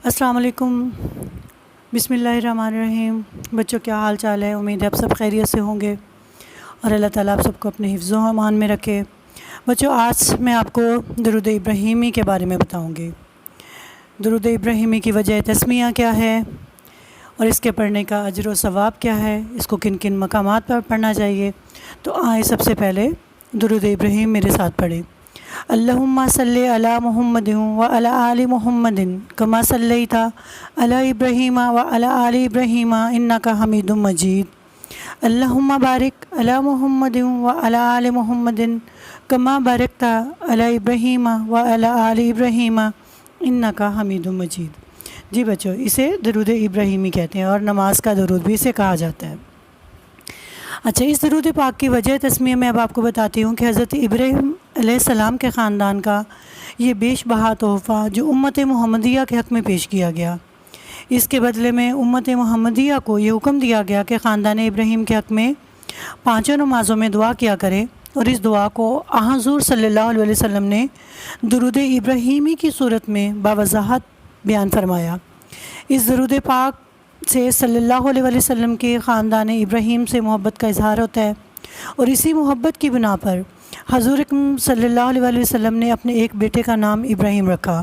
السلام علیکم۔ بسم اللہ الرحمن الرحیم۔ بچوں کیا حال چال ہے؟ امید ہے آپ سب خیریت سے ہوں گے اور اللہ تعالیٰ آپ سب کو اپنے حفظ و امان میں رکھے۔ بچوں آج میں آپ کو درود ابراہیمی کے بارے میں بتاؤں گی۔ درود ابراہیمی کی وجہ تسمیہ کیا ہے اور اس کے پڑھنے کا اجر و ثواب کیا ہے، اس کو کن کن مقامات پر پڑھنا چاہیے۔ تو آئیں سب سے پہلے درود ابراہیم میرے ساتھ پڑھیں۔ اللہم صلی علی محمد و علی آل محمد کما صلیت علی ابراہیم و علی آل ابراہیم انک حمید مجید۔ اللہم بارک علی محمد و علی آل محمد کما بارکت علی ابراہیم و علی آل ابراہیم انک حمید مجید۔ جی بچوں، اسے درود ابراہیمی کہتے ہیں اور نماز کا درود بھی اسے کہا جاتا ہے۔ اچھا، اس درود پاک کی وجہ تسمیہ میں اب آپ کو بتاتی ہوں کہ حضرت ابراہیم علیہ السلام کے خاندان کا یہ بیش بہا تحفہ جو امت محمدیہ کے حق میں پیش کیا گیا، اس کے بدلے میں امت محمدیہ کو یہ حکم دیا گیا کہ خاندان ابراہیم کے حق میں 5 نمازوں میں دعا کیا کرے، اور اس دعا کو حضور صلی اللہ علیہ وسلم نے درود ابراہیمی کی صورت میں باوضاحت بیان فرمایا۔ اس درود پاک سے صلی اللہ علیہ وسلم کے خاندان ابراہیم سے محبت کا اظہار ہوتا ہے، اور اسی محبت کی بنا پر حضور اکرم صلی اللہ علیہ وسلم نے اپنے ایک بیٹے کا نام ابراہیم رکھا۔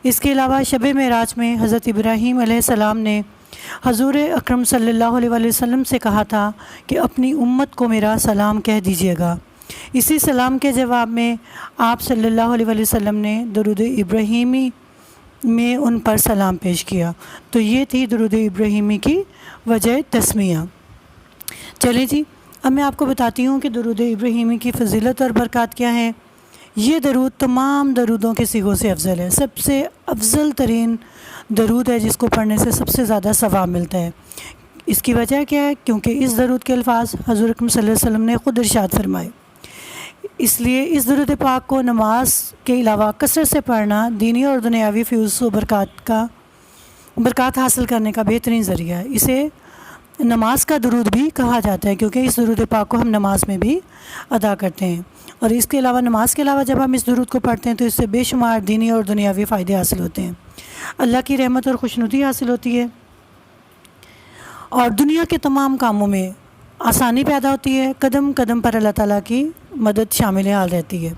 اس کے علاوہ شب معراج میں حضرت ابراہیم علیہ السلام نے حضور اکرم صلی اللہ علیہ وسلم سے کہا تھا کہ اپنی امت کو میرا سلام کہہ دیجیے گا۔ اسی سلام کے جواب میں آپ صلی اللہ علیہ وسلم نے درود ابراہیمی میں ان پر سلام پیش کیا۔ تو یہ تھی درود ابراہیمی کی وجہ تسمیہ۔ چلیں جی، اب میں آپ کو بتاتی ہوں کہ درود ابراہیمی کی فضیلت اور برکات کیا ہے۔ یہ درود تمام درودوں کے صیغوں سے افضل ہے، سب سے افضل ترین درود ہے جس کو پڑھنے سے سب سے زیادہ ثواب ملتا ہے۔ اس کی وجہ کیا ہے؟ کیونکہ اس درود کے الفاظ حضور اکرم صلی اللہ علیہ وسلم نے خود ارشاد فرمائے۔ اس لیے اس درود پاک کو نماز کے علاوہ کثرت سے پڑھنا دینی اور دنیاوی فیوز و برکات حاصل کرنے کا بہترین ذریعہ ہے۔ اسے نماز کا درود بھی کہا جاتا ہے کیونکہ اس درود پاک کو ہم نماز میں بھی ادا کرتے ہیں، اور اس کے علاوہ نماز کے علاوہ جب ہم اس درود کو پڑھتے ہیں تو اس سے بے شمار دینی اور دنیاوی فائدے حاصل ہوتے ہیں، اللہ کی رحمت اور خوشنودی حاصل ہوتی ہے، اور دنیا کے تمام کاموں میں آسانی پیدا ہوتی ہے۔ قدم قدم پر اللہ تعالیٰ کی مدد شامل حال رہتی ہے۔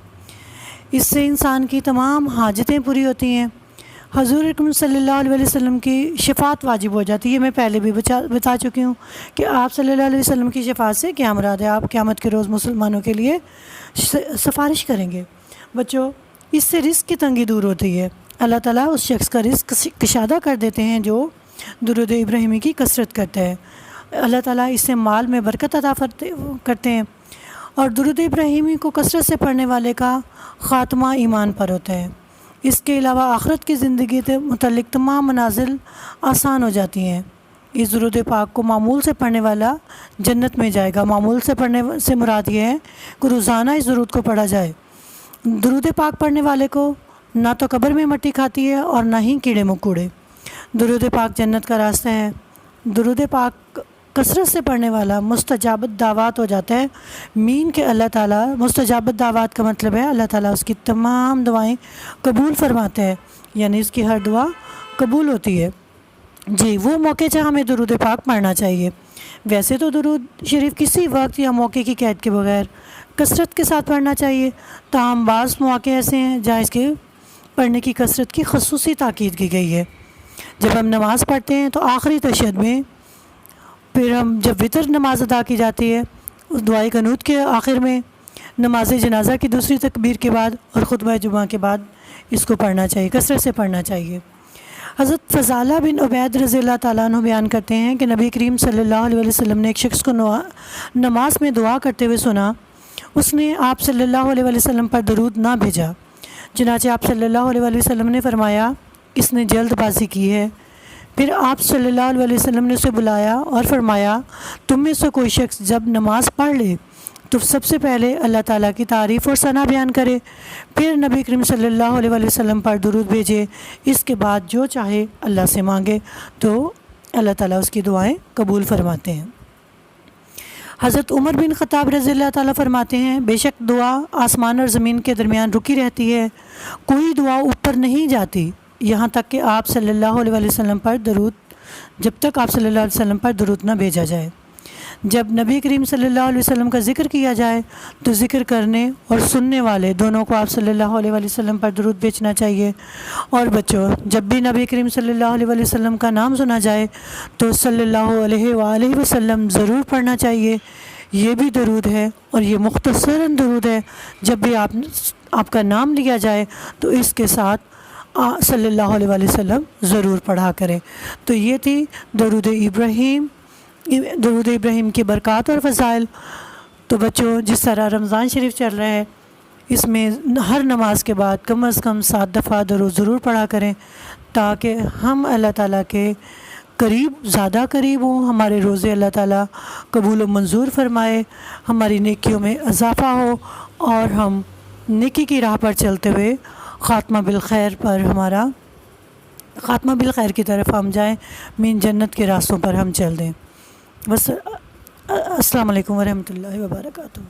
اس سے انسان کی تمام حاجتیں پوری ہوتی ہیں، حضور اکرم صلی اللہ علیہ وسلم کی شفاعت واجب ہو جاتی ہے۔ میں پہلے بھی بتا چکی ہوں کہ آپ صلی اللہ علیہ وسلم کی شفاعت سے کیا مراد ہے؟ آپ قیامت کے روز مسلمانوں کے لیے سفارش کریں گے۔ بچوں، اس سے رزق کی تنگی دور ہوتی ہے، اللہ تعالیٰ اس شخص کا رزق کشادہ کر دیتے ہیں جو درود ابراہیمی کی کثرت کرتا ہے۔ اللہ تعالیٰ اس سے مال میں برکت عطا کرتے ہیں، اور درود ابراہیمی کو کثرت سے پڑھنے والے کا خاتمہ ایمان پر ہوتا ہے۔ اس کے علاوہ آخرت کی زندگی سے متعلق تمام منازل آسان ہو جاتی ہیں۔ اس درود پاک کو معمول سے پڑھنے والا جنت میں جائے گا۔ معمول سے پڑھنے سے مراد یہ ہے کہ روزانہ اس درود کو پڑھا جائے۔ درود پاک پڑھنے والے کو نہ تو قبر میں مٹی کھاتی ہے اور نہ ہی کیڑے مکوڑے۔ درود پاک جنت کا راستہ ہے۔ درود پاک کثرت سے پڑھنے والا مستجابت دعوات ہو جاتا ہے۔ مین کہ اللہ تعالیٰ مستجابت دعوات کا مطلب ہے اللہ تعالیٰ اس کی تمام دعائیں قبول فرماتا ہے، یعنی اس کی ہر دعا قبول ہوتی ہے۔ جی، وہ موقع جہاں ہمیں درود پاک پڑھنا چاہیے۔ ویسے تو درود شریف کسی وقت یا موقع کی قید کے بغیر کثرت کے ساتھ پڑھنا چاہیے، تاہم بعض مواقع ایسے ہیں جہاں اس کے پڑھنے کی کثرت کی خصوصی تاکید کی گئی ہے۔ جب ہم نماز پڑھتے ہیں تو آخری تشہد میں، پھر ہم جب وتر نماز ادا کی جاتی ہے اس دعائے قنوت کے آخر میں، نماز جنازہ کی دوسری تکبیر کے بعد اور خطبہ جمعہ کے بعد اس کو پڑھنا چاہیے، کثرت سے پڑھنا چاہیے۔ حضرت فضالہ بن عبید رضی اللہ تعالیٰ عنہ بیان کرتے ہیں کہ نبی کریم صلی اللہ علیہ وسلم نے ایک شخص کو نماز میں دعا کرتے ہوئے سنا۔ اس نے آپ صلی اللہ علیہ وسلم پر درود نہ بھیجا، چنانچہ آپ صلی اللہ علیہ وسلم نے فرمایا اس نے جلد بازی کی ہے۔ پھر آپ صلی اللہ علیہ وسلم نے اسے بلایا اور فرمایا تم میں سے کوئی شخص جب نماز پڑھ لے تو سب سے پہلے اللہ تعالیٰ کی تعریف اور ثنا بیان کرے، پھر نبی کریم صلی اللہ علیہ وسلم پر درود بھیجے، اس کے بعد جو چاہے اللہ سے مانگے تو اللہ تعالیٰ اس کی دعائیں قبول فرماتے ہیں۔ حضرت عمر بن خطاب رضی اللہ تعالیٰ فرماتے ہیں بے شک دعا آسمان اور زمین کے درمیان رکی رہتی ہے، کوئی دعا اوپر نہیں جاتی یہاں تک کہ آپ صلی اللہ علیہ وسلم پر جب تک آپ صلی اللہ علیہ وسلم پر درود نہ بھیجا جائے۔ جب نبی کریم صلی اللہ علیہ وسلم کا ذکر کیا جائے تو ذکر کرنے اور سننے والے دونوں کو آپ صلی اللہ علیہ وسلم پر درود بھیجنا چاہیے۔ اور بچوں، جب بھی نبی کریم صلی اللہ علیہ وسلم کا نام سنا جائے تو صلی اللہ علیہ وآلہ وسلم ضرور پڑھنا چاہیے۔ یہ بھی درود ہے اور یہ مختصراً درود ہے۔ جب بھی آپ کا نام لیا جائے تو اس کے ساتھ صلی اللہ علیہ وسلم ضرور پڑھا کریں۔ تو یہ تھی درود ابراہیم کی برکات اور فضائل۔ تو بچوں، جس طرح رمضان شریف چل رہا ہے، اس میں ہر نماز کے بعد کم از کم 7 دفعہ درود ضرور پڑھا کریں تاکہ ہم اللہ تعالیٰ کے زیادہ قریب ہوں، ہمارے روزے اللہ تعالیٰ قبول و منظور فرمائے، ہماری نیکیوں میں اضافہ ہو اور ہم نیکی کی راہ پر چلتے ہوئے خاتمہ بالخیر کی طرف ہم جائیں، مین جنت کے راستوں پر ہم چل دیں۔ بس السلام علیکم ورحمۃ اللہ وبرکاتہ۔